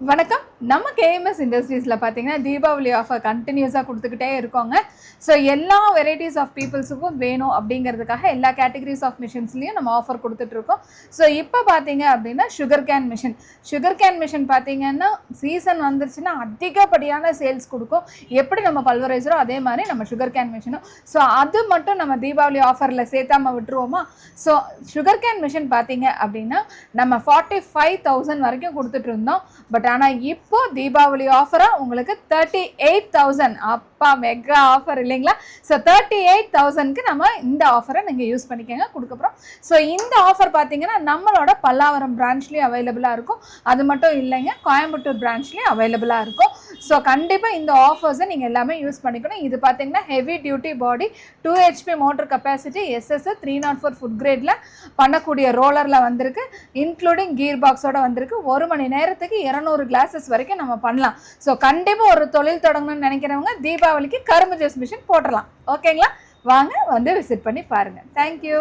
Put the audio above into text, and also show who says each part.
Speaker 1: வணக்கம். நம்ம கேஎம்எஸ் இண்டஸ்ட்ரீஸில் பார்த்தீங்கன்னா தீபாவளி ஆஃபர் கண்டினியூஸாக கொடுத்துக்கிட்டே இருக்கோங்க. ஸோ எல்லா வெரைட்டிஸ் ஆஃப் பீப்புள்ஸுக்கும் வேணும் அப்படிங்கிறதுக்காக எல்லா கேட்டகரிஸ் ஆஃப் மிஷின்ஸ்லையும் நம்ம ஆஃபர் கொடுத்துட்ருக்கோம். ஸோ இப்போ பார்த்தீங்க அப்படின்னா சுகர் கேன் மிஷின் பார்த்தீங்கன்னா சீசன் வந்துருச்சுன்னா அதிகப்படியான சேல்ஸ் கொடுக்கும். எப்படி நம்ம பல்வரைசரோ அதே மாதிரி நம்ம சுகர் கேன் மிஷினும். ஸோ அது மட்டும் நம்ம தீபாவளி ஆஃபரில் சேர்த்தாமல் விட்டுருவோமா? ஸோ சுகர் கேன் மிஷின் பார்த்தீங்க அப்படின்னா நம்ம 45,000 வரைக்கும் கொடுத்துட்டு இருந்தோம். பட் ஆனால் இப்போ தீபாவளி ஆஃபராக உங்களுக்கு 38,000 அப்பா மெகா ஆஃபர் இல்லைங்களா? ஸோ 38,000க்கு நம்ம இந்த ஆஃபரை நீங்கள் யூஸ் பண்ணிக்கோங்க கொடுக்கப்புறம். ஸோ இந்த ஆஃபர் பார்த்தீங்கன்னா நம்மளோட பல்லாவரம் பிரான்ச்லேயும் அவைலபிளாக இருக்கும். அது மட்டும் இல்லைங்க, கோயம்புத்தூர் பிரான்ச்லேயும் அவைலபிளாக இருக்கும். ஸோ கண்டிப்பாக இந்த ஆஃபர்ஸை நீங்கள் எல்லாமே யூஸ் பண்ணிக்கணும். இது பார்த்தீங்கன்னா heavy duty body 2 HP motor capacity SS 304 food கிரேடில் பண்ணக்கூடிய ரோலரில் வந்திருக்கு. இன்க்ளூடிங் கீர் பாக்ஸோட வந்திருக்கு. 1 மணி நேரத்துக்கு 200 கிளாஸஸ் வரைக்கும் நம்ம பண்ணலாம். ஸோ கண்டிப்பாக ஒரு தொழில் தொடங்கணும்னு நினைக்கிறவங்க தீபாவளிக்கு கரும்பு ஜூஸ் மிஷின் போட்டுடலாம். ஓகேங்களா? வாங்க வந்து விசிட் பண்ணி பாருங்கள். தேங்க்யூ.